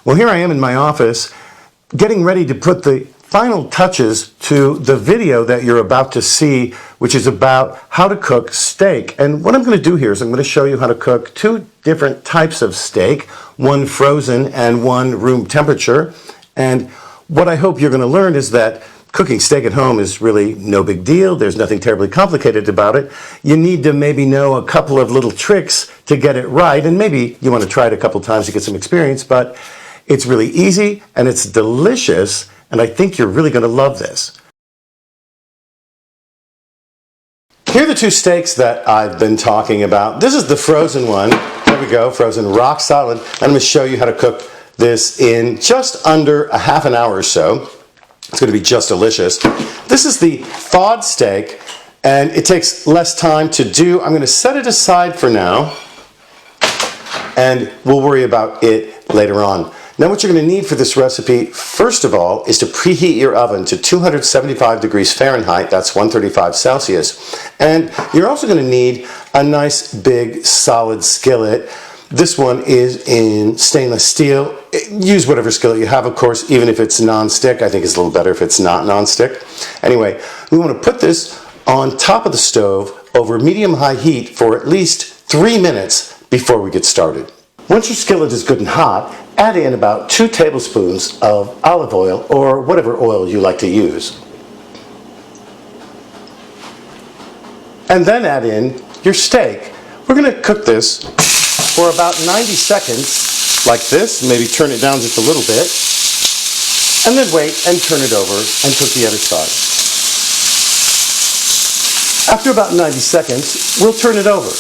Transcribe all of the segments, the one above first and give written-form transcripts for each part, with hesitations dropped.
Well, here I am in my office getting ready to put the final touches to the video that you're about to see, which is about how to cook steak. And what I'm going to do here is I'm going to show you how to cook two different types of steak, one frozen and one room temperature. And what I hope you're going to learn is that cooking steak at home is really no big deal. There's nothing terribly complicated about it. You need to maybe know a couple of little tricks to get it right, and maybe you want to try it a couple times to get some experience, but it's really easy and it's delicious, and I think you're really going to love this. Here are the two steaks that I've been talking about. This is the frozen one. There we go, frozen rock solid. I'm going to show you how to cook this in just under a half an hour or so. It's going to be just delicious. This is the thawed steak, and it takes less time to do. I'm going to set it aside for now, and we'll worry about it later on. Now what you're going to need for this recipe, first of all, is to preheat your oven to 275 degrees Fahrenheit, that's 135 Celsius. And you're also going to need a nice big solid skillet. This one is in stainless steel. Use whatever skillet you have, of course, even if it's non-stick. I think it's a little better if it's not non-stick. Anyway, we want to put this on top of the stove over medium-high heat for at least 3 minutes before we get started. Once your skillet is good and hot, add in about 2 tablespoons of olive oil or whatever oil you like to use. And then add in your steak. We're going to cook this for about 90 seconds, like this. Maybe turn it down just a little bit. And then wait and turn it over and cook the other side. After about 90 seconds, we'll turn it over.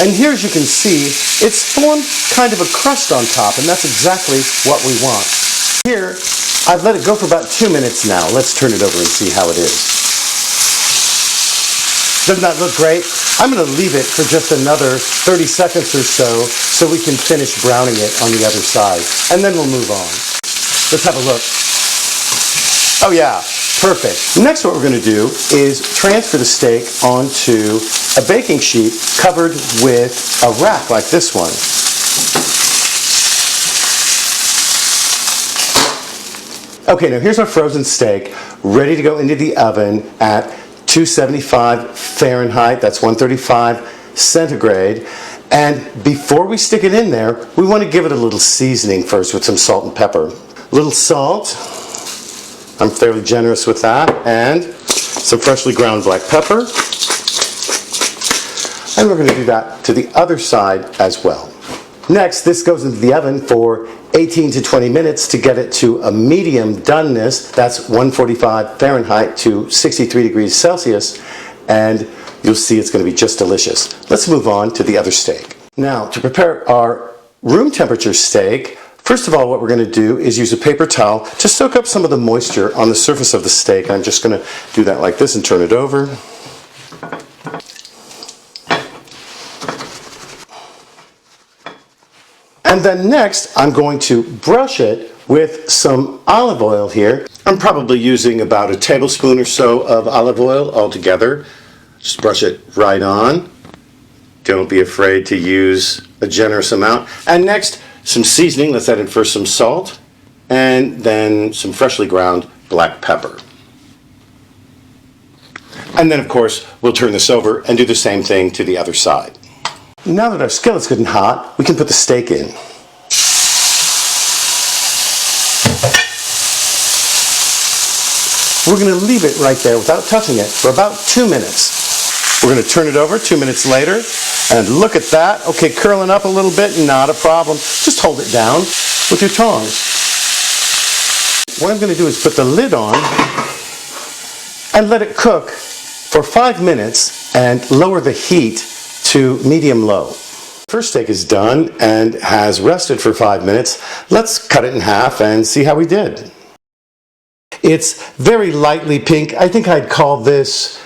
And here, as you can see, it's formed kind of a crust on top, and that's exactly what we want. Here, I've let it go for about 2 minutes now. Let's turn it over and see how it is. Doesn't that look great? I'm going to leave it for just another 30 seconds or so we can finish browning it on the other side. And then we'll move on. Let's have a look. Oh yeah, perfect. Next, what we're going to do is transfer the steak onto a baking sheet covered with a wrap like this one. Okay, now here's our frozen steak ready to go into the oven at 275 Fahrenheit, that's 135 centigrade. And before we stick it in there, we want to give it a little seasoning first with some salt and pepper. A little salt, I'm fairly generous with that, and some freshly ground black pepper. And we're going to do that to the other side as well. Next, this goes into the oven for 18 to 20 minutes to get it to a medium doneness. That's 145 Fahrenheit to 63 degrees Celsius. And you'll see it's going to be just delicious. Let's move on to the other steak. Now, to prepare our room temperature steak, first of all, what we're going to do is use a paper towel to soak up some of the moisture on the surface of the steak. I'm just going to do that like this and turn it over. And then next, I'm going to brush it with some olive oil here. I'm probably using about a tablespoon or so of olive oil altogether. Just brush it right on. Don't be afraid to use a generous amount. And next, some seasoning. Let's add in first some salt, and then some freshly ground black pepper. And then, of course, we'll turn this over and do the same thing to the other side. Now that our skillet's good and hot, we can put the steak in. We're going to leave it right there without touching it for about 2 minutes. We're going to turn it over 2 minutes later, and look at that. Okay, curling up a little bit, not a problem. Just hold it down with your tongs. What I'm going to do is put the lid on and let it cook for 5 minutes and lower the heat to medium-low. First steak is done and has rested for 5 minutes. Let's cut it in half and see how we did. It's very lightly pink. I think I'd call this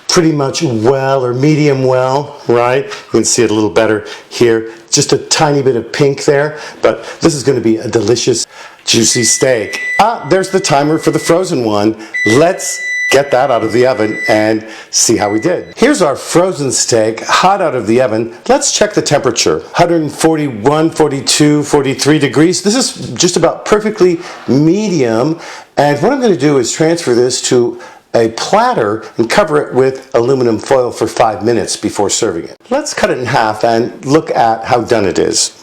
pretty much well or medium well, right? You can see it a little better here. Just a tiny bit of pink there, but this is going to be a delicious, juicy steak. There's the timer for the frozen one. Let's get that out of the oven and see how we did. Here's our frozen steak, hot out of the oven. Let's check the temperature. 141, 42, 43 degrees. This is just about perfectly medium. And what I'm going to do is transfer this to a platter and cover it with aluminum foil for 5 minutes before serving it. Let's cut it in half and look at how done it is.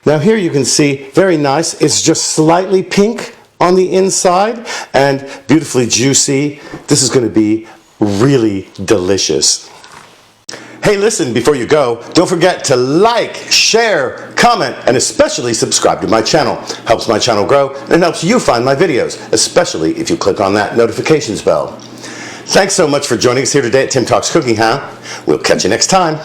Now here you can see, very nice, it's just slightly pink on the inside and beautifully juicy. This is going to be really delicious. Hey, listen, before you go, don't forget to like, share, comment, and especially subscribe to my channel. Helps my channel grow and helps you find my videos, especially if you click on that notifications bell. Thanks so much for joining us here today at Tim Talks Cooking, huh? We'll catch you next time.